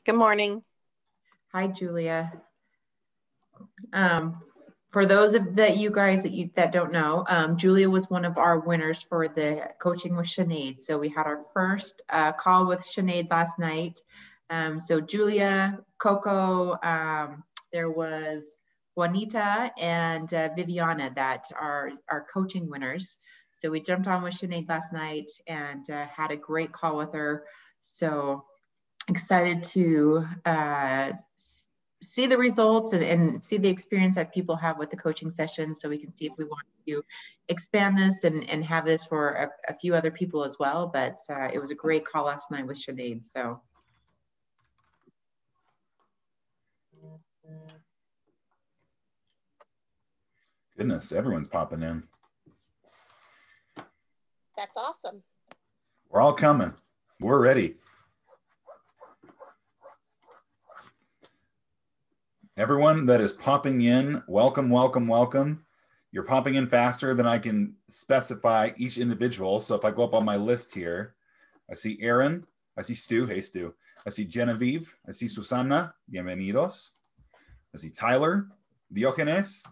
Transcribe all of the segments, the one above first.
Good morning. Hi, Julia. For those of you guys that don't know, Julia was one of our winners for the Coaching with Sinead. So we had our first call with Sinead last night. So Julia, Coco, there was Juanita and Viviana that are our coaching winners. So we jumped on with Sinead last night and had a great call with her. So excited to see the results and see the experience that people have with the coaching session, so we can see if we want to expand this and have this for a few other people as well. But it was a great call last night with Sinead. So goodness, everyone's popping in. That's awesome. We're all coming. We're ready. Everyone that is popping in, welcome, welcome, welcome. You're popping in faster than I can specify each individual. So if I go up on my list here, I see Aaron, I see Stu, hey Stu. I see Genevieve, I see Susana, bienvenidos. I see Tyler, Diogenes.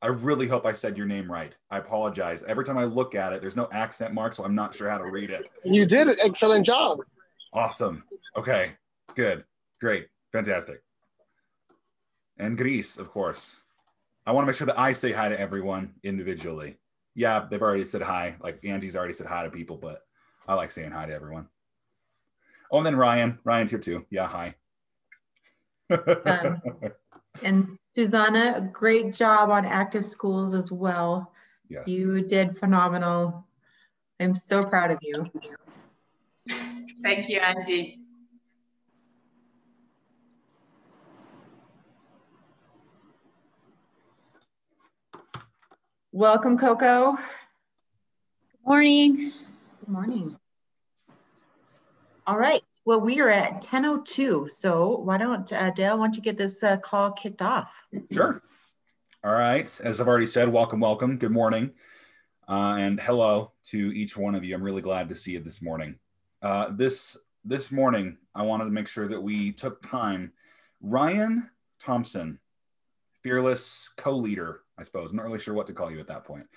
I really hope I said your name right. I apologize. Every time I look at it, there's no accent mark, so I'm not sure how to read it. You did an excellent job. Awesome. Okay, good, great, fantastic. And Gris, of course. I want to make sure that I say hi to everyone individually. Yeah, they've already said hi. Like Andy's already said hi to people, but I like saying hi to everyone. Oh, and then Ryan. Ryan's here too. Yeah, hi. and Susanna, great job on Active Schools as well. Yes. You did phenomenal. I'm so proud of you. Thank you, Andy. Welcome, Coco. Good morning. Good morning. All right. Well, we are at 10:02. So why don't, Dale, why don't you get this call kicked off? Sure. All right. As I've already said, welcome, welcome. Good morning. And hello to each one of you. I'm really glad to see you this morning. This morning, I wanted to make sure that we took time. Ryan Thompson, fearless co-leader, I suppose. I'm not really sure what to call you at that point.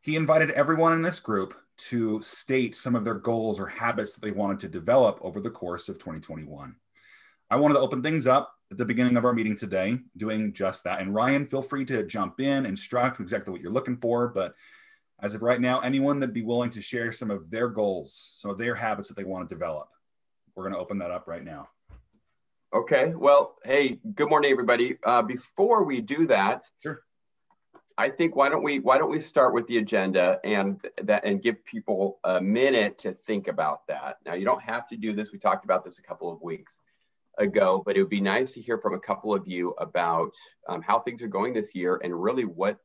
He invited everyone in this group to state some of their goals or habits that they wanted to develop over the course of 2021. I wanted to open things up at the beginning of our meeting today, doing just that. And Ryan, feel free to jump in, instruct exactly what you're looking for. But as of right now, anyone that'd be willing to share some of their goals, some of their habits that they want to develop, we're going to open that up right now. Okay, well, hey, good morning, everybody. Before we do that, sure. I think why don't we start with the agenda and give people a minute to think about that. Now, you don't have to do this. We talked about this a couple of weeks ago, but it would be nice to hear from a couple of you about how things are going this year and really what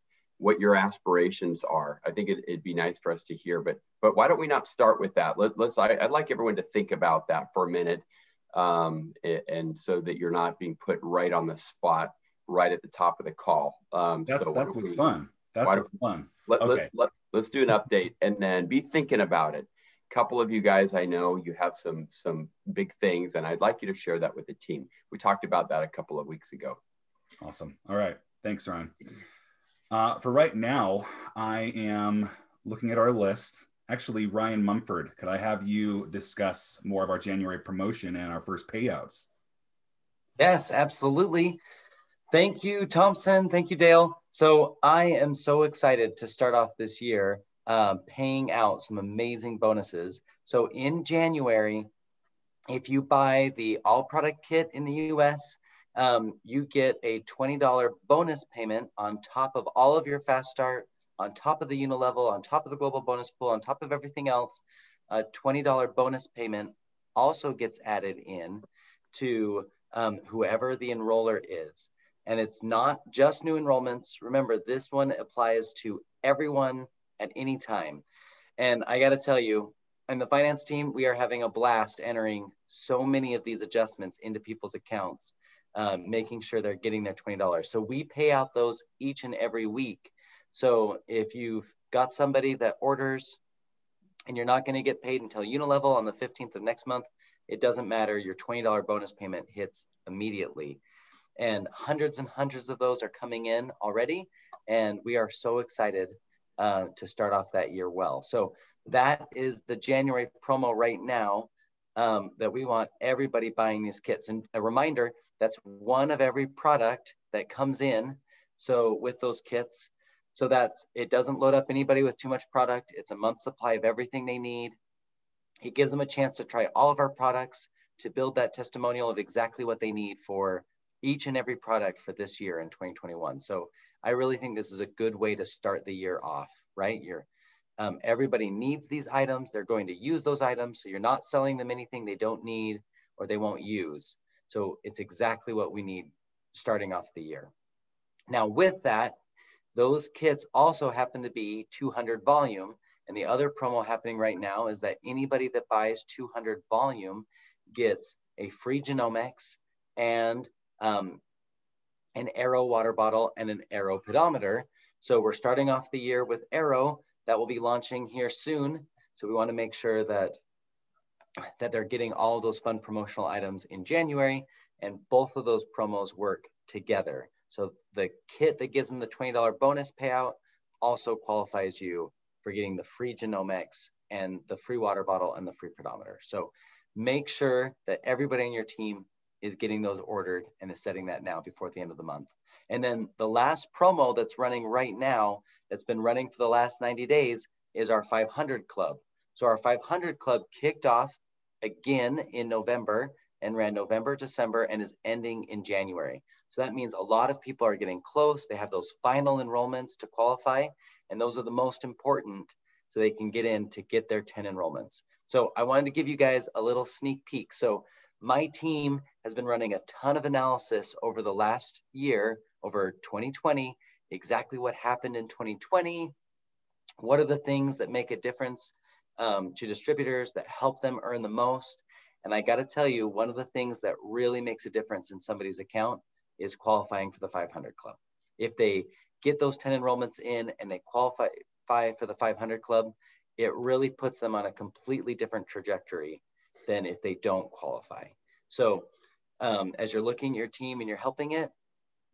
your aspirations are. I think it'd be nice for us to hear, but why don't we not start with that? I'd like everyone to think about that for a minute. And so that you're not being put right on the spot right at the top of the call. That's what's fun. That's what's fun. Let's do an update and then be thinking about it. A couple of you guys, I know you have some big things, and I'd like you to share that with the team. We talked about that a couple of weeks ago. Awesome. All right. Thanks, Ryan. For right now, I am looking at our list. Actually, Ryan Mumford, could I have you discuss more of our January promotion and our first payouts? Yes, absolutely. Thank you, Thompson. Thank you, Dale. So I am so excited to start off this year paying out some amazing bonuses. So in January, if you buy the all product kit in the US, you get a $20 bonus payment on top of all of your Fast Start, on top of the Unilevel, on top of the Global Bonus Pool, on top of everything else. A $20 bonus payment also gets added in to whoever the enroller is. And it's not just new enrollments. Remember, this one applies to everyone at any time. And I got to tell you, in the finance team, we are having a blast entering so many of these adjustments into people's accounts, making sure they're getting their $20. So we pay out those each and every week. So if you've got somebody that orders and you're not going to get paid until Unilevel on the 15th of next month, it doesn't matter. Your $20 bonus payment hits immediately. And hundreds of those are coming in already. And we are so excited to start off that year well. So that is the January promo right now, that we want everybody buying these kits. And a reminder, that's one of every product that comes in. So with those kits, so that it doesn't load up anybody with too much product. It's a month's supply of everything they need. It gives them a chance to try all of our products, to build that testimonial of exactly what they need for each and every product for this year in 2021. So I really think this is a good way to start the year off, right? Everybody needs these items. They're going to use those items. So you're not selling them anything they don't need or they won't use. So it's exactly what we need starting off the year. Now with that, those kits also happen to be 200 volume. And the other promo happening right now is that anybody that buys 200 volume gets a free genomics and an Aero water bottle and an Aero pedometer. So we're starting off the year with Aero. That will be launching here soon. So we want to make sure that they're getting all of those fun promotional items in January, and both of those promos work together. So the kit that gives them the $20 bonus payout also qualifies you for getting the free genomics and the free water bottle and the free pedometer. So make sure that everybody on your team is getting those ordered and is setting that now before the end of the month. And then the last promo that's running right now, that's been running for the last 90 days, is our 500 Club. So our 500 Club kicked off again in November and ran November, December, and is ending in January. So that means a lot of people are getting close. They have those final enrollments to qualify, and those are the most important, so they can get in to get their 10 enrollments. So I wanted to give you guys a little sneak peek. So my team has been running a ton of analysis over the last year, over 2020, exactly what happened in 2020. What are the things that make a difference to distributors, that help them earn the most? And I got to tell you, one of the things that really makes a difference in somebody's account is qualifying for the 500 Club. If they get those 10 enrollments in and they qualify for the 500 Club, it really puts them on a completely different trajectory than if they don't qualify. So as you're looking at your team and you're helping it,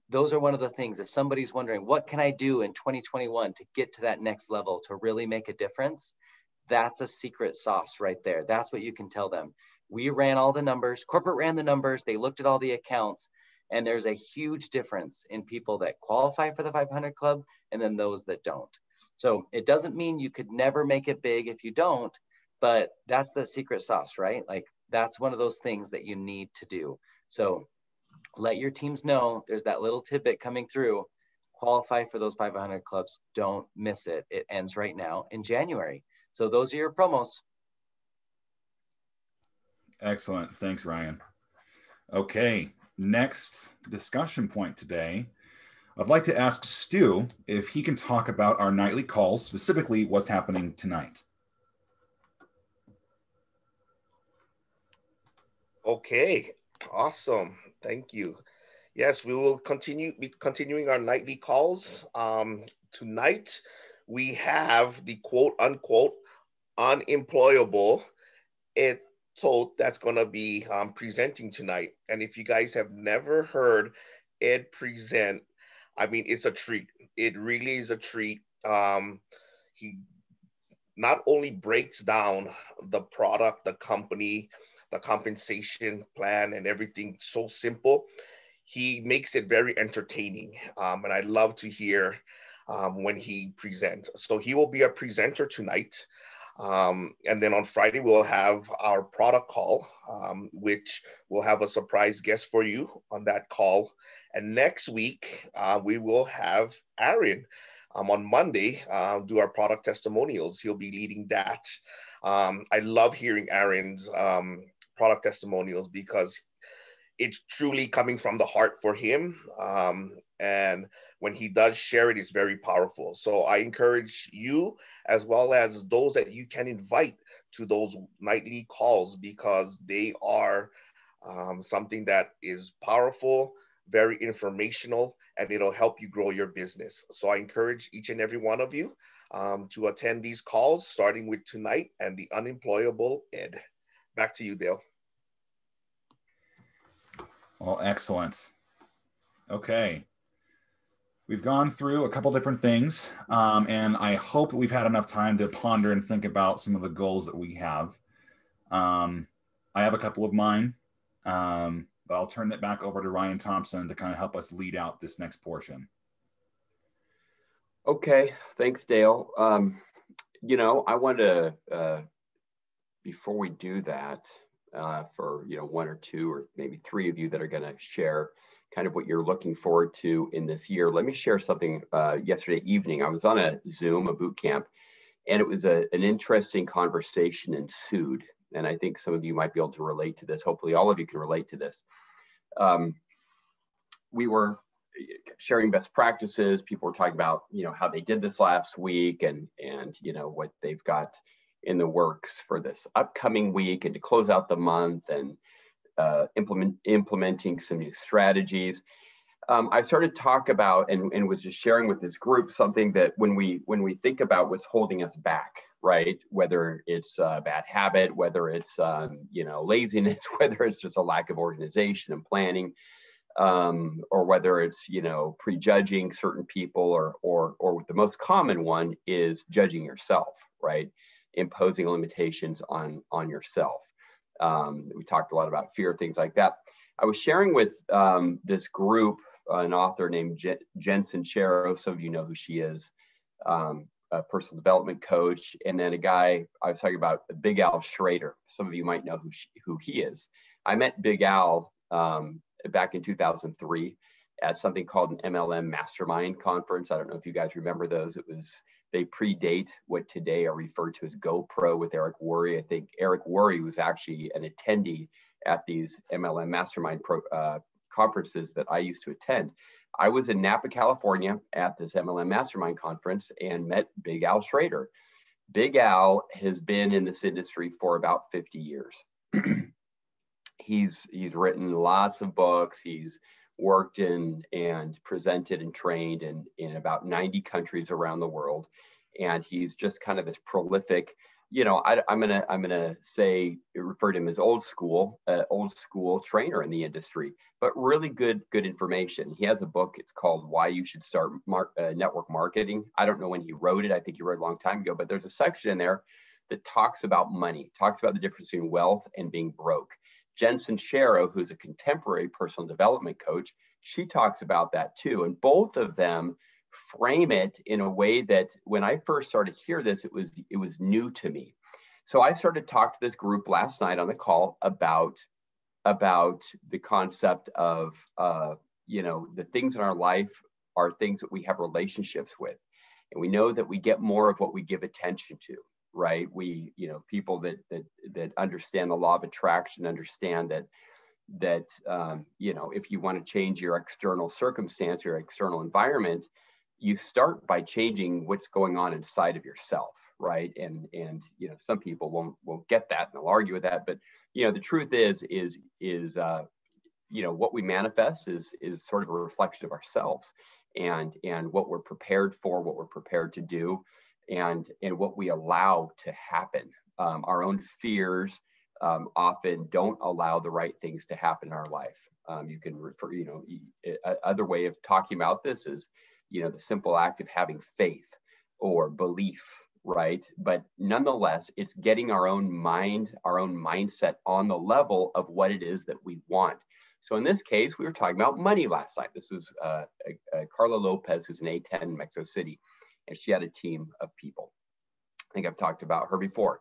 those are one of the things. If somebody's wondering, what can I do in 2021 to get to that next level to really make a difference? That's a secret sauce right there. That's what you can tell them. We ran all the numbers, corporate ran the numbers, they looked at all the accounts, and there's a huge difference in people that qualify for the 500 Club and then those that don't. So it doesn't mean you could never make it big if you don't, but that's the secret sauce, right? Like that's one of those things that you need to do. So let your teams know there's that little tidbit coming through. Qualify for those 500 Clubs. Don't miss it. It ends right now in January. So those are your promos. Excellent. Thanks, Ryan. Okay, next discussion point today. I'd like to ask Stu if he can talk about our nightly calls, specifically what's happening tonight. Okay, awesome. Thank you. Yes, we will be continuing our nightly calls. Tonight, we have the quote unquote unemployable Ed Toth that's going to be presenting tonight. And if you guys have never heard Ed present, I mean, it's a treat. It really is a treat. He not only breaks down the product, the company, the compensation plan, and everything so simple, he makes it very entertaining. And I love to hear when he presents. So he will be a presenter tonight. And then on Friday, we'll have our product call, which will have a surprise guest for you on that call. And next week, we will have Aaron on Monday do our product testimonials. He'll be leading that. I love hearing Aaron's product testimonials because it's truly coming from the heart for him. And when he does share it, it's very powerful. So I encourage you, as well as those that you can invite to those nightly calls, because they are something that is powerful, very informational, and it'll help you grow your business. So I encourage each and every one of you to attend these calls, starting with tonight and the unemployable Ed. Back to you, Dale. Well, excellent. Okay. We've gone through a couple different things, and I hope that we've had enough time to ponder and think about some of the goals that we have. I have a couple of mine, but I'll turn it back over to Ryan Thompson to kind of help us lead out this next portion. Okay, thanks, Dale. I want to, before we do that, for one or two or maybe three of you that are going to share kind of what you're looking forward to in this year, let me share something. Yesterday evening, I was on a Zoom, a boot camp, and it was an interesting conversation ensued. And I think some of you might be able to relate to this. Hopefully all of you can relate to this. We were sharing best practices. People were talking about, how they did this last week and what they've got in the works for this upcoming week and to close out the month, and implementing some new strategies. I started to talk about and was just sharing with this group something that when we think about what's holding us back, right? Whether it's a bad habit, whether it's laziness, whether it's just a lack of organization and planning, or whether it's prejudging certain people, or the most common one is judging yourself, right? Imposing limitations on yourself. We talked a lot about fear, things like that. I was sharing with this group, an author named Jen Sincero. Some of you know who she is, a personal development coach. And then a guy, I was talking about Big Al Schrader. Some of you might know who he is. I met Big Al back in 2003 at something called an MLM Mastermind conference. I don't know if you guys remember those. They predate what today are referred to as GoPro with Eric Worre. I think Eric Worre was actually an attendee at these MLM Mastermind conferences that I used to attend. I was in Napa, California at this MLM Mastermind conference and met Big Al Schrader. Big Al has been in this industry for about 50 years. He's written lots of books. He's worked in and presented and trained in about 90 countries around the world. And he's just kind of this prolific, I'm gonna say, refer to him as old school trainer in the industry, but really good information. He has a book, it's called Why You Should Start Network Marketing. I don't know when he wrote it. I think he wrote it a long time ago, but there's a section in there that talks about money, talks about the difference between wealth and being broke. Jen Sincero, who's a contemporary personal development coach, she talks about that too. And both of them frame it in a way that when I first started to hear this, it was new to me. So I started to talk to this group last night on the call about the concept of, the things in our life are things that we have relationships with. And we know that we get more of what we give attention to. Right? We, people that understand the law of attraction understand that if you want to change your external circumstance, your external environment, you start by changing what's going on inside of yourself, right? And some people won't get that and they'll argue with that, but the truth is what we manifest is sort of a reflection of ourselves, and what we're prepared for, what we're prepared to do, and what we allow to happen. Our own fears often don't allow the right things to happen in our life. You can refer, other way of talking about this is, the simple act of having faith or belief, right? But nonetheless, it's getting our own mind, our own mindset on the level of what it is that we want. So in this case, we were talking about money last night. This was Carla Lopez, who's an A10 in Mexico City. And she had a team of people. I think I've talked about her before.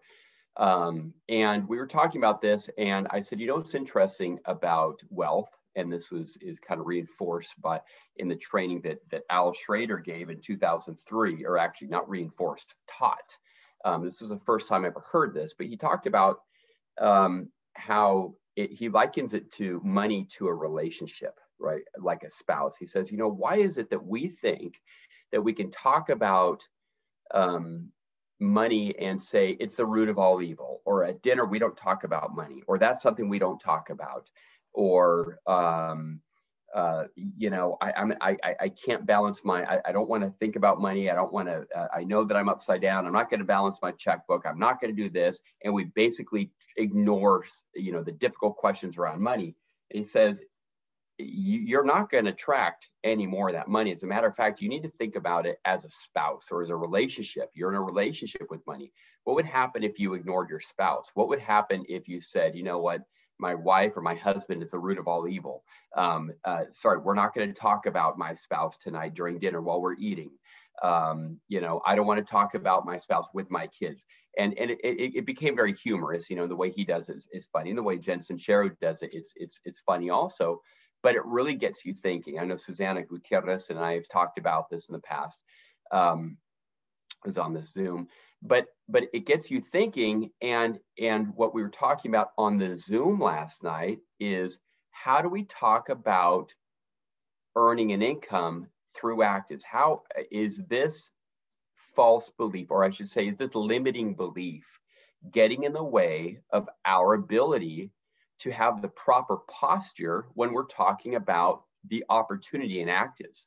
And we were talking about this, and I said, what's interesting about wealth, and this is kind of reinforced by in the training that Al Schrader gave in 2003, or actually not reinforced, taught. This was the first time I ever heard this, but he talked about how he likens it to money to a relationship, right? Like a spouse. He says, why is it that we think that we can talk about money and say it's the root of all evil, or at dinner we don't talk about money, or that's something we don't talk about, or I can't balance I don't want to think about money. I don't want to. I know that I'm upside down. I'm not going to balance my checkbook. I'm not going to do this, and we basically ignore the difficult questions around money. And he says, you're not going to attract any more of that money. As a matter of fact, you need to think about it as a spouse or as a relationship. You're in a relationship with money. What would happen if you ignored your spouse? What would happen if you said, you know what, my wife or my husband is the root of all evil. Sorry, we're not going to talk about my spouse tonight during dinner while we're eating. You know, I don't want to talk about my spouse with my kids. And it became very humorous. You know, the way he does it is funny. And the way Jen Sincero does it, it's funny also. But it really gets you thinking. I know Susanna Gutierrez and I have talked about this in the past. Was on this Zoom, but it gets you thinking. And what we were talking about on the Zoom last night is, how do we talk about earning an income through ACTIVZ? How is this false belief, or I should say, is this limiting belief getting in the way of our ability to have the proper posture when we're talking about the opportunity in ACTIVZ?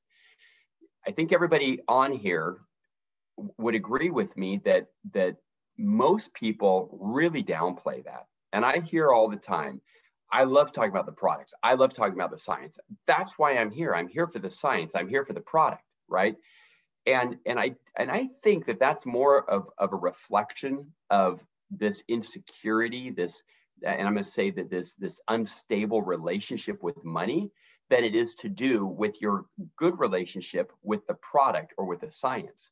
I think everybody on here would agree with me that most people really downplay that. And I hear all the time, I love talking about the products. I love talking about the science. That's why I'm here. I'm here for the science. I'm here for the product, right? And I think that that's more of a reflection of this insecurity, this, and I'm going to say that this unstable relationship with money, than it is to do with your good relationship with the product or with the science.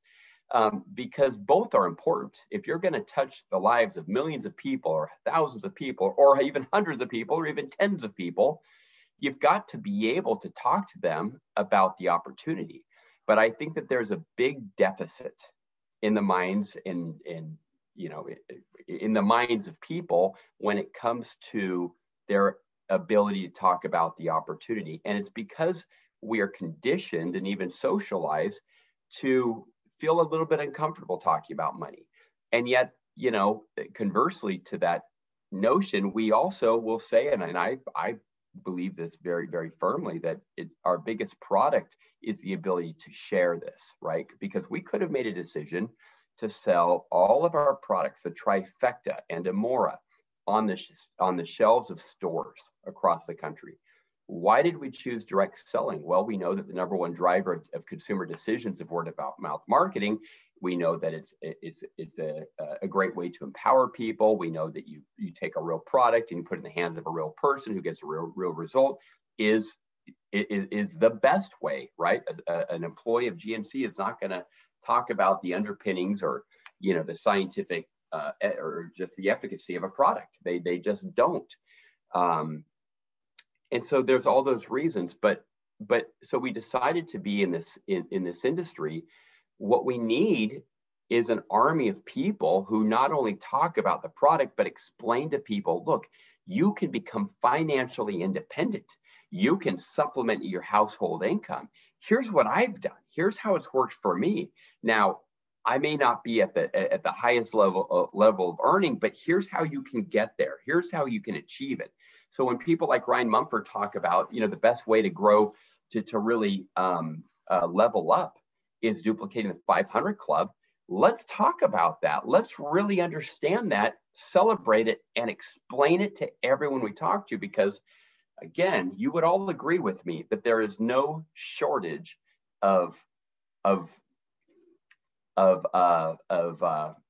Because both are important. If you're going to touch the lives of millions of people or thousands of people or even hundreds of people or even tens of people, you've got to be able to talk to them about the opportunity. But I think that there's a big deficit in the minds in the minds of people when it comes to their ability to talk about the opportunity. And it's because we are conditioned and even socialized to feel a little bit uncomfortable talking about money. And yet, you know, conversely to that notion, we also will say, and I believe this very, very firmly, that our biggest product is the ability to share this, right? Because we could have made a decision to sell all of our products, the trifecta and Amora, on the shelves of stores across the country. Why did we choose direct selling? Well, we know that the number one driver of consumer decisions of word of mouth marketing. We know that it's a great way to empower people. We know that you take a real product and you put it in the hands of a real person who gets a real result is the best way, right? As an employee of GNC is not going to talk about the underpinnings or, you know, the scientific or just the efficacy of a product. They just don't. And so there's all those reasons, but so we decided to be in this industry. What we need is an army of people who not only talk about the product, but explain to people, look, you can become financially independent. You can supplement your household income. Here's what I've done. Here's how it's worked for me. Now, I may not be at the highest level of earning, but here's how you can get there. Here's how you can achieve it. So when people like Ryan Mumford talk about, you know, the best way to grow to really level up is duplicating the 500 club. Let's talk about that. Let's really understand that, celebrate it, and explain it to everyone we talk to. Because again, you would all agree with me that there is no shortage of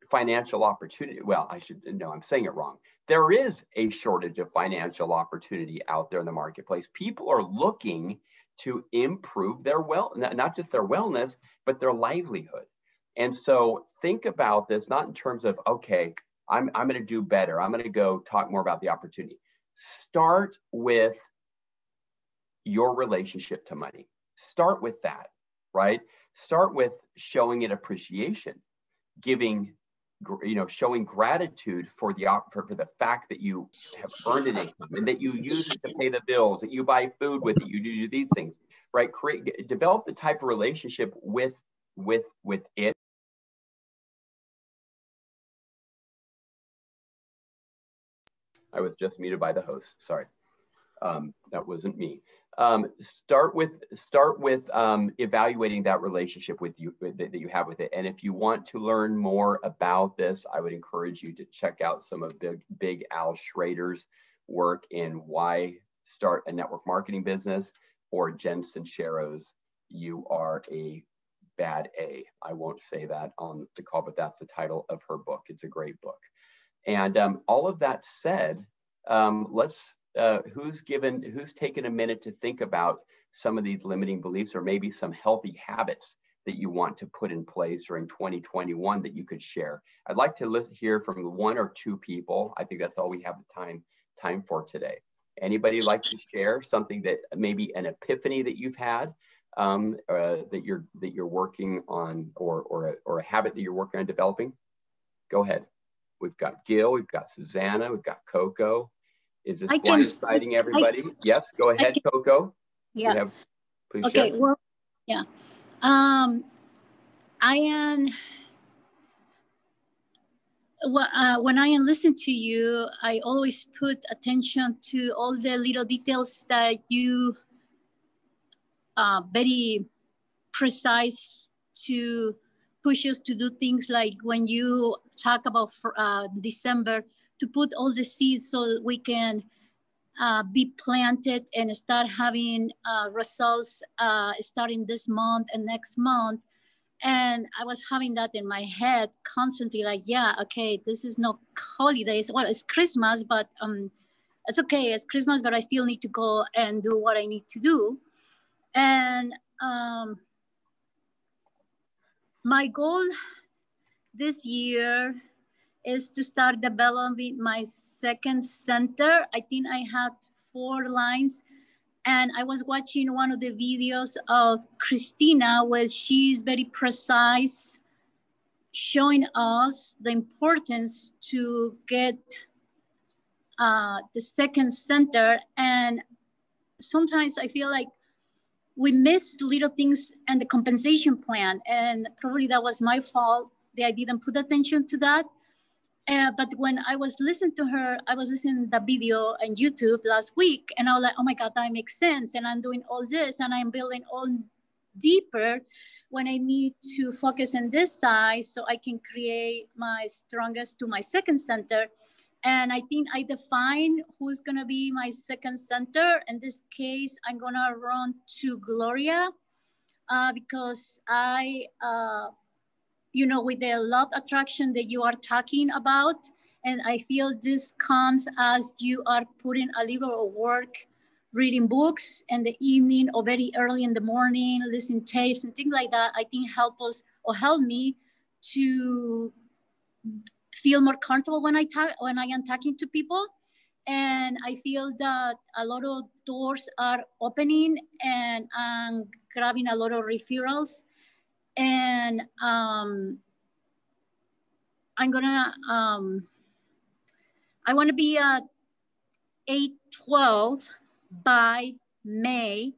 financial opportunity. Well, I'm saying it wrong. There is a shortage of financial opportunity out there in the marketplace. People are looking to improve their not just their wellness, but their livelihood. And so think about this, not in terms of, okay, I'm going to do better. I'm going to go talk more about the opportunity. Start with your relationship to money. Start with that, right? Start with showing it appreciation, showing gratitude for the fact that you have earned an income and that you use it to pay the bills, that you buy food with it, you do these things, right? Develop the type of relationship with it. I was just muted by the host. Sorry, that wasn't me. Start with evaluating that relationship that you have with it. And if you want to learn more about this, I would encourage you to check out some of Big Al Schrader's work in why start a network marketing business, or Jen Sincero's You Are a Bad A. I won't say that on the call, but that's the title of her book. It's a great book. And all of that said, who's taken a minute to think about some of these limiting beliefs, or maybe some healthy habits that you want to put in place during 2021 that you could share? I'd like to hear from one or two people. I think that's all we have time for today. Anybody like to share something that maybe an epiphany that you've had, that you're working on, or a habit that you're working on developing? Go ahead. We've got Gil, we've got Susanna, we've got Coco. Is this blindsiding everybody? Yes, go ahead, Coco. Yeah. Please okay. share. Well, yeah. I am. When I listen to you, I always put attention to all the little details that you very precise to push us to do things, like when you talk about December, to put all the seeds so we can be planted and start having results starting this month and next month. And I was having that in my head constantly, like, yeah, okay, this is not holidays. Well, it's Christmas, but it's okay. It's Christmas, but I still need to go and do what I need to do. And my goal this year is to start developing my second center. I think I had 4 lines. And I was watching one of the videos of Christina, where she's very precise, showing us the importance to get the second center. And sometimes I feel like we miss little things and the compensation plan. And probably that was my fault that I didn't put attention to that. But when I was listening to her, I was listening to the video on YouTube last week, and I was like, oh my God, that makes sense. And I'm doing all this, and I'm building all deeper when I need to focus on this side so I can create my strongest to my second center. And I think I define who's gonna be my second center. In this case, I'm gonna run to Gloria because with the love attraction that you are talking about. And I feel this comes as you are putting a little of work, reading books in the evening or very early in the morning, listening tapes and things like that. I think help me to feel more comfortable when I am talking to people. And I feel that a lot of doors are opening, and I'm grabbing a lot of referrals. And I want to be at 812 by May.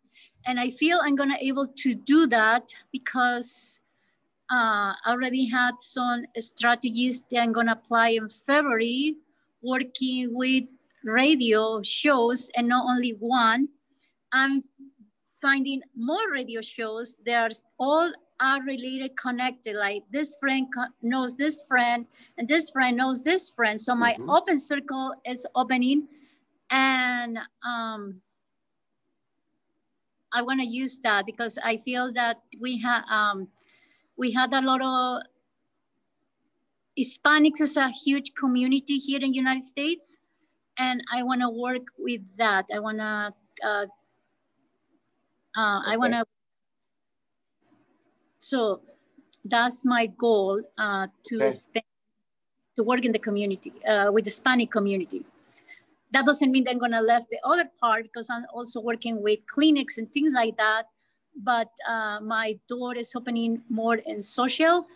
And I feel I'm gonna able to do that because I already had some strategies that I'm gonna apply in February, working with radio shows, and not only one. I'm finding more radio shows. There's all are related, connected, like this friend knows this friend, and this friend knows this friend. So my open circle is opening, and I want to use that because I feel that we had a lot of Hispanics as a huge community here in the United States, and I want to work with that. I want to so that's my goal, to work in the community, with the Hispanic community. That doesn't mean that I'm gonna leave the other part, because I'm also working with clinics and things like that. But my door is opening more in social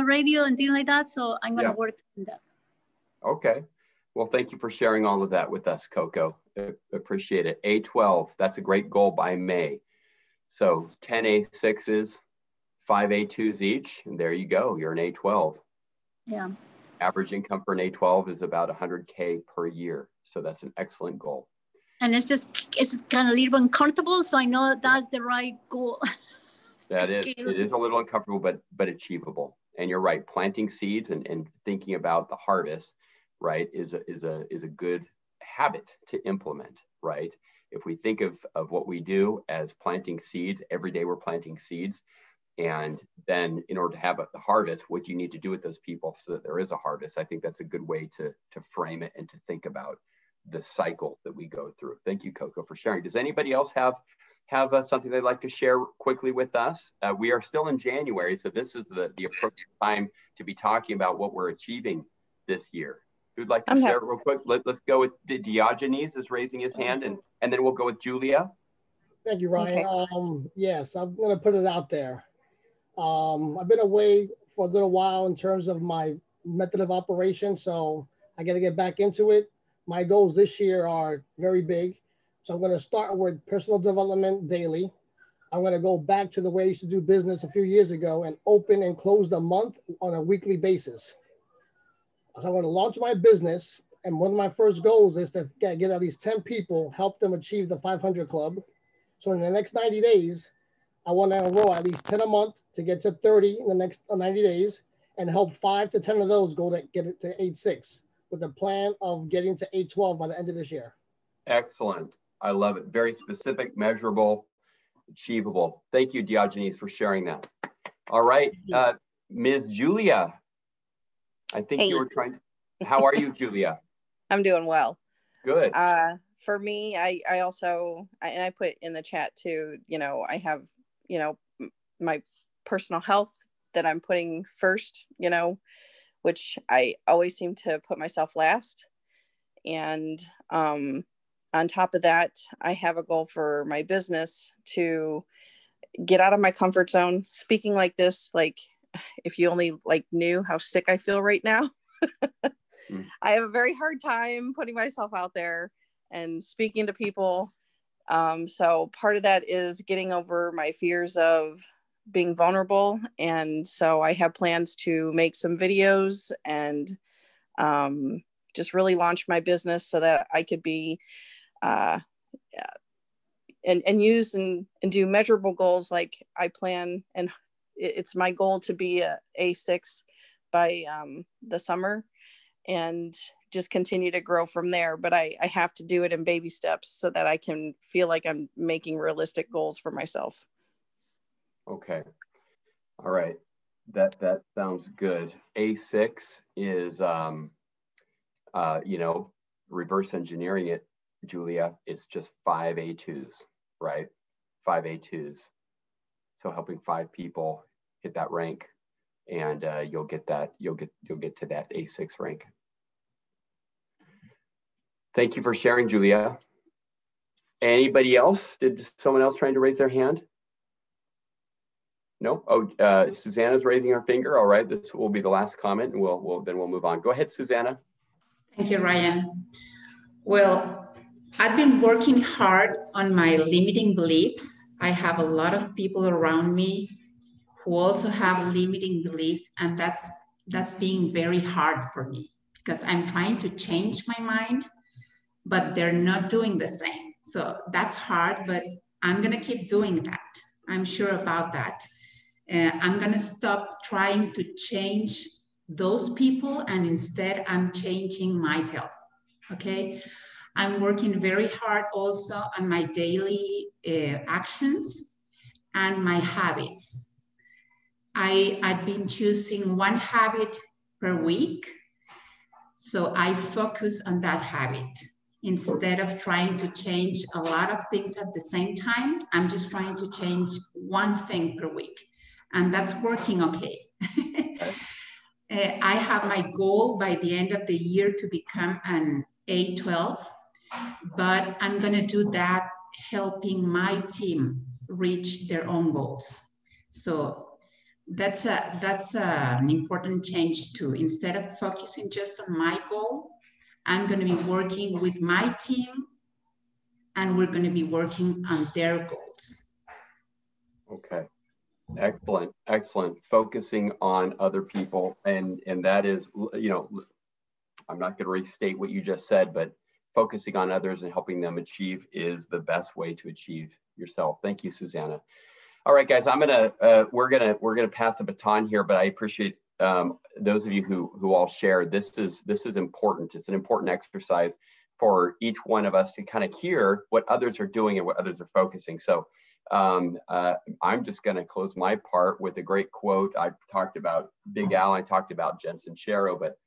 radio and things like that. So I'm gonna work on that. Okay. Well, thank you for sharing all of that with us, Coco. Appreciate it. A12, that's a great goal by May. So 10 A6s, 5 A2s each, and there you go. You're an A12. Yeah. Average income for an A12 is about 100K per year. So that's an excellent goal. And it's kind of a little uncomfortable. So I know that's the right goal. That is, it is a little uncomfortable, but achievable. And you're right, planting seeds and thinking about the harvest, right, is a good habit to implement. right? If we think of what we do as planting seeds, every day we're planting seeds. And then in order to have the harvest, what do you need to do with those people so that there is a harvest? I think that's a good way to frame it and to think about the cycle that we go through. Thank you, Coco, for sharing. Does anybody else have something they'd like to share quickly with us? We are still in January, so this is the appropriate time to be talking about what we're achieving this year. Who'd like to share real quick? Let's go with Diogenes is raising his hand, and then we'll go with Julia. Thank you, Ryan. Okay. Yes, I'm going to put it out there. I've been away for a little while in terms of my method of operation, so I got to get back into it. My goals this year are very big. So I'm going to start with personal development daily. I'm going to go back to the way I used to do business a few years ago and open and close the month on a weekly basis. So I'm going to launch my business. And one of my first goals is to get at least 10 people, help them achieve the 500 club. So in the next 90 days, I want to enroll at least 10 a month to get to 30 in the next 90 days and help 5 to 10 of those go to get it to 8.6 with the plan of getting to 8.12 by the end of this year. Excellent. I love it. Very specific, measurable, achievable. Thank you, Diogenes, for sharing that. All right, Ms. Julia, I think you were trying to, how are you, Julia? I'm doing well. Good. For me, I also, and I put in the chat too, you know, I have, you know, my personal health that I'm putting first, you know, which I always seem to put myself last. And on top of that, I have a goal for my business to get out of my comfort zone. Speaking like this, like if you only like knew how sick I feel right now, I have a very hard time putting myself out there and speaking to people. So part of that is getting over my fears of being vulnerable. And so I have plans to make some videos and just really launch my business so that I could be and use and do measurable goals. Like I plan, and it's my goal to be a A6 by the summer and just continue to grow from there. But I have to do it in baby steps so that I can feel like I'm making realistic goals for myself. Okay. All right. That sounds good. A6 is, you know, reverse engineering it, Julia, it's just 5 A2s, right? 5 A2s. So helping 5 people hit that rank, and you'll get that. You'll get to that A6 rank. Thank you for sharing, Julia. Anybody else? Did someone else trying to raise their hand? No. Oh, Susanna's raising her finger. All right, this will be the last comment, and we'll move on. Go ahead, Susanna. Thank you, Ryan. Well, I've been working hard on my limiting beliefs. I have a lot of people around me who also have limiting beliefs, and that's being very hard for me because I'm trying to change my mind, but they're not doing the same. So that's hard, but I'm gonna keep doing that. I'm sure about that. I'm gonna stop trying to change those people, and instead I'm changing myself, okay? I'm working very hard also on my daily actions and my habits. I've been choosing one habit per week, so I focus on that habit. Instead of trying to change a lot of things at the same time, I'm just trying to change one thing per week, and that's working okay. I have my goal by the end of the year to become an A12, but I'm gonna do that helping my team reach their own goals. So that's an important change too. Instead of focusing just on my goal, I'm gonna be working with my team, and we're gonna be working on their goals. Okay. Excellent, excellent. Focusing on other people, and that is, you know, I'm not going to restate what you just said, but focusing on others and helping them achieve is the best way to achieve yourself. Thank you, Susanna. All right, guys, we're gonna pass the baton here, but I appreciate those of you who all shared. This is important. It's an important exercise for each one of us to kind of hear what others are doing and what others are focusing. So I'm just going to close my part with a great quote. I talked about Big Al, I talked about Jen Sincero, but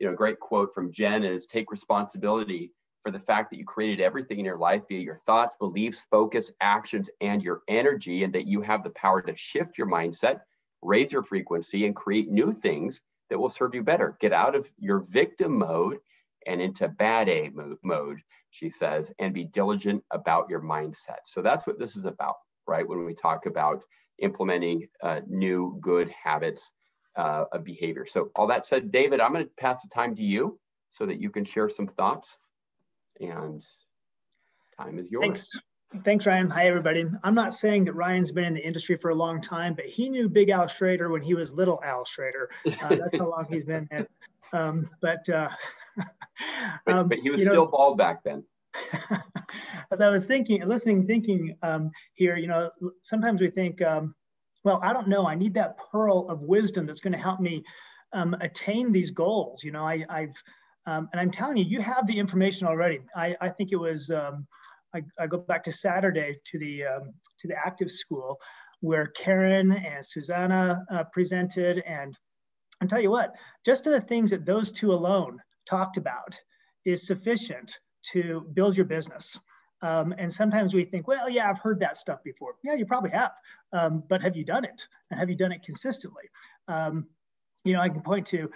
a great quote from Jen is, take responsibility for the fact that you created everything in your life via your thoughts, beliefs, focus, actions, and your energy, and that you have the power to shift your mindset, raise your frequency, and create new things that will serve you better. Get out of your victim mode and into bad A mode, she says, and be diligent about your mindset. So that's what this is about, right? When we talk about implementing new good habits of behavior. So all that said, David, I'm going to pass the time to you so that you can share some thoughts, and time is yours. Thanks, Ryan. Hi, everybody. I'm not saying that Ryan's been in the industry for a long time, but he knew Big Al Schrader when he was little Al Schrader. That's how long he's been in. But he was still bald back then. As I was thinking, listening, here, sometimes we think, well, I don't know, I need that pearl of wisdom that's going to help me attain these goals. And I'm telling you, you have the information already. I think it was, I go back to Saturday to the ACTIVZ school where Karen and Susanna presented. And I'll tell you what, just the things that those two alone talked about is sufficient to build your business. And sometimes we think, well, yeah, I've heard that stuff before. Yeah, you probably have, but have you done it? And have you done it consistently? I can point to,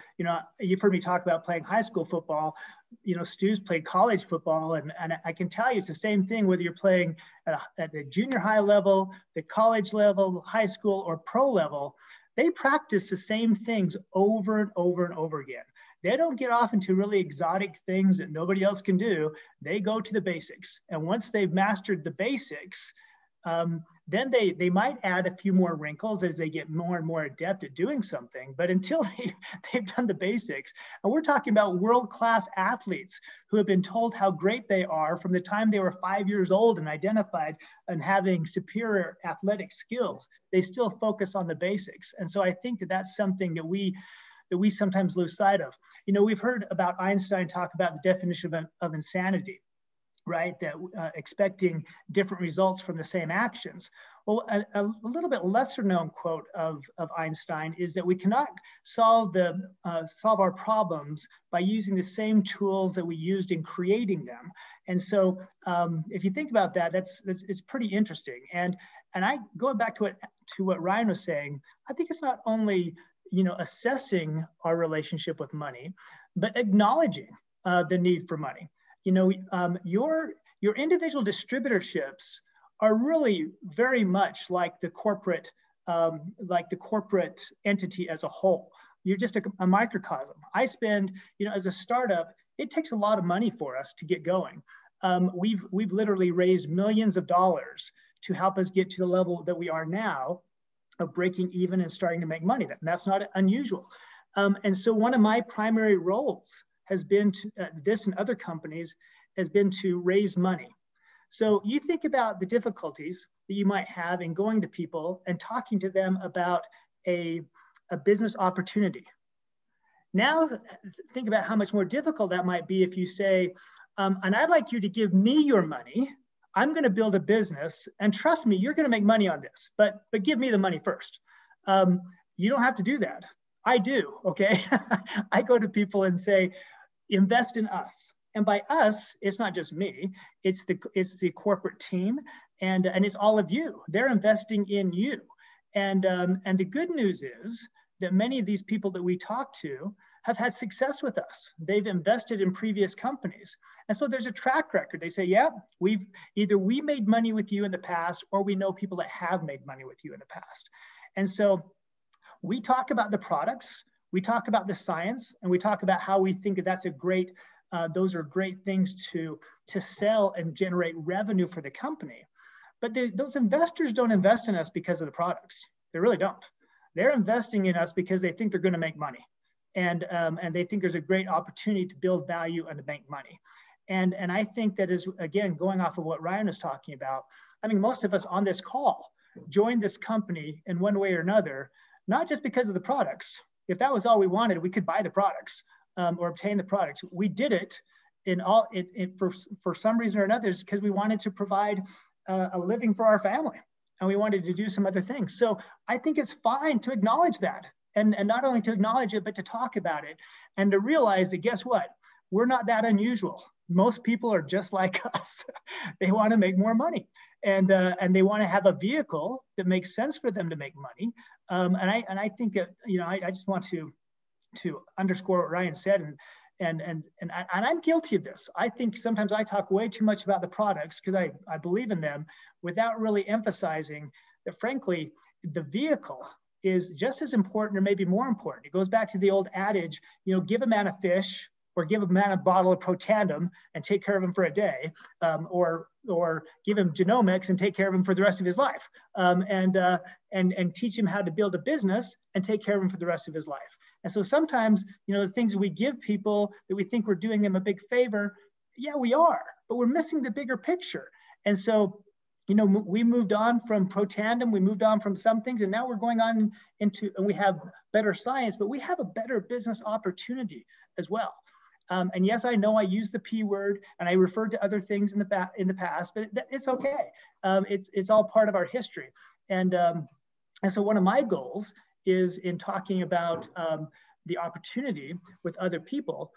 you've heard me talk about playing high school football. Stu's played college football, and I can tell you it's the same thing whether you're playing at the junior high level, the college level, high school, or pro level. They practice the same things over and over and over again. They don't get off into really exotic things that nobody else can do. They go to the basics. And once they've mastered the basics, then they might add a few more wrinkles as they get more and more adept at doing something. But until they've done the basics, and we're talking about world-class athletes who have been told how great they are from the time they were 5 years old and identified and having superior athletic skills, they still focus on the basics. And so I think that that's something that we sometimes lose sight of. We've heard about Einstein talk about the definition of insanity, right? That expecting different results from the same actions. Well, a little bit lesser known quote of Einstein is that we cannot solve our problems by using the same tools that we used in creating them. And so if you think about that, it's pretty interesting. And I going back to what Ryan was saying, I think it's not only assessing our relationship with money, but acknowledging the need for money. Your individual distributorships are really very much like the corporate entity as a whole. You're just a microcosm. I spend, as a startup, it takes a lot of money for us to get going. We've literally raised millions of dollars to help us get to the level that we are now of breaking even and starting to make money. That's not unusual. And so one of my primary roles has been to, this and other companies has been to raise money. So you think about the difficulties that you might have in going to people and talking to them about a business opportunity. Now think about how much more difficult that might be if you say, and I'd like you to give me your money. I'm going to build a business, and trust me, you're going to make money on this, but give me the money first. You don't have to do that. I do, okay? I go to people and say, invest in us. And by us, it's not just me, it's the corporate team, and it's all of you. They're investing in you. And the good news is that many of these people that we talk to have had success with us. They've invested in previous companies. And so there's a track record. They say, yeah, we made money with you in the past, or we know people that have made money with you in the past. And so we talk about the products, we talk about the science, and we talk about how we think that that's those are great things to sell and generate revenue for the company. But those investors don't invest in us because of the products. They really don't. They're investing in us because they think they're going to make money. And they think there's a great opportunity to build value and to make money. And I think that is, again, going off of what Ryan is talking about, I mean, most of us on this call joined this company in one way or another, not just because of the products. If that was all we wanted, we could buy the products or obtain the products. We did it for some reason or another, it's because we wanted to provide a living for our family, and we wanted to do some other things. So I think it's fine to acknowledge that, and not only to acknowledge it, but to talk about it, and to realize that, guess what? We're not that unusual. Most people are just like us. They want to make more money, and they want to have a vehicle that makes sense for them to make money. And I think that, you know, I just want to underscore what Ryan said, and I'm guilty of this. I think sometimes I talk way too much about the products because I believe in them without really emphasizing that, frankly, the vehicle is just as important or maybe more important. It goes back to the old adage, you know, give a man a fish or give a man a bottle of Protandim and take care of him for a day, or give him genomics and take care of him for the rest of his life, and teach him how to build a business and take care of him for the rest of his life. And so sometimes, you know, the things that we give people that we think we're doing them a big favor, yeah, we are, but we're missing the bigger picture. And so, you know, we moved on from Protandim, we moved on from some things, and now we're going on into, and we have better science, but we have a better business opportunity as well. And yes, I know I use the P word and I referred to other things in the past, but it's okay. It's all part of our history. And so one of my goals is in talking about the opportunity with other people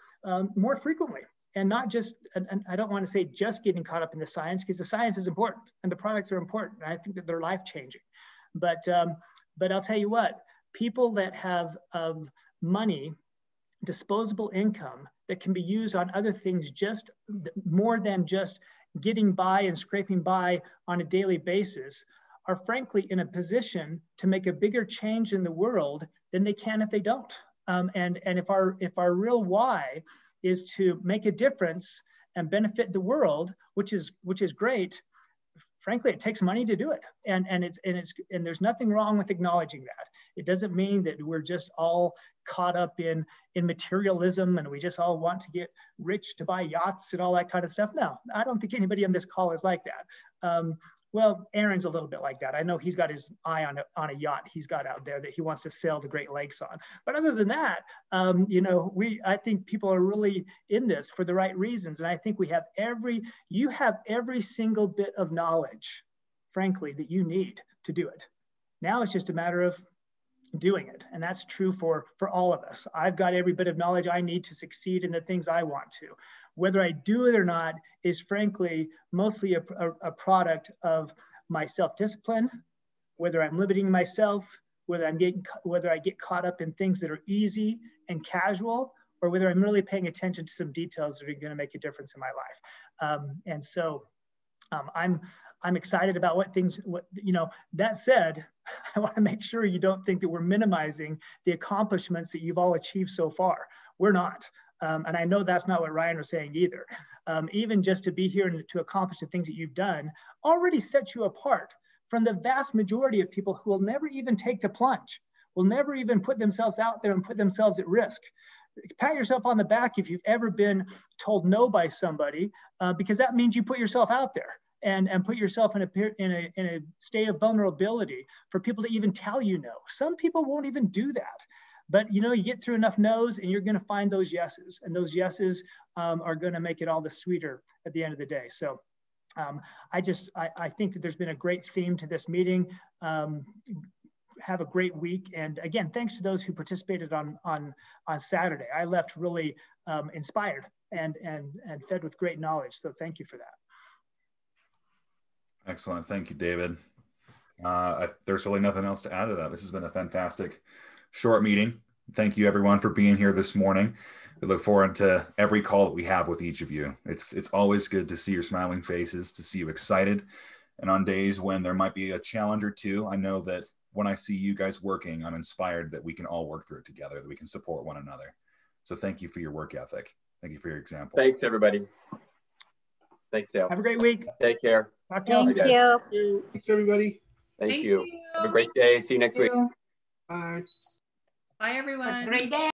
more frequently, and not just, and I don't want to say just getting caught up in the science, because the science is important and the products are important. And I think that they're life-changing. But I'll tell you what, people that have money, disposable income that can be used on other things, just more than just getting by and scraping by on a daily basis, are frankly in a position to make a bigger change in the world than they can if they don't. And if our real why is to make a difference and benefit the world, which is great, frankly, it takes money to do it. And there's nothing wrong with acknowledging that. It doesn't mean that we're just all caught up in materialism and we just all want to get rich to buy yachts and all that kind of stuff. No, I don't think anybody on this call is like that. Well, Aaron's a little bit like that. I know he's got his eye on a yacht he's got out there that he wants to sail the Great Lakes on. But other than that, you know, I think people are really in this for the right reasons. And I think you have every single bit of knowledge, frankly, that you need to do it. Now it's just a matter of doing it. And that's true for all of us. I've got every bit of knowledge I need to succeed in the things I want to. Whether I do it or not is frankly mostly a product of my self-discipline, whether I'm limiting myself, whether I get caught up in things that are easy and casual, or whether I'm really paying attention to some details that are going to make a difference in my life. And so I'm excited about what, you know, that said, I want to make sure you don't think that we're minimizing the accomplishments that you've all achieved so far. We're not. And I know that's not what Ryan was saying either. Even just to be here and to accomplish the things that you've done already sets you apart from the vast majority of people who will never even take the plunge, will never even put themselves out there and put themselves at risk. Pat yourself on the back if you've ever been told no by somebody, because that means you put yourself out there and put yourself in a state of vulnerability for people to even tell you no. Some people won't even do that. But you know, you get through enough no's and you're going to find those yeses, and those yeses are going to make it all the sweeter at the end of the day. So I think that there's been a great theme to this meeting. Have a great week. And again, thanks to those who participated on Saturday. I left really inspired and fed with great knowledge. So thank you for that. Excellent. Thank you, David. There's really nothing else to add to that. This has been a fantastic short meeting. Thank you everyone for being here this morning. I look forward to every call that we have with each of you. It's always good to see your smiling faces, to see you excited. And on days when there might be a challenge or two, I know that when I see you guys working, I'm inspired that we can all work through it together, that we can support one another. So thank you for your work ethic. Thank you for your example. Thanks, everybody. Thanks, Dale. Have a great week. Take care. Talk to you all soon. Thank you. Thanks, everybody. Thank you. Have a great day. See you next week. Bye. Bye, everyone. Have a great day.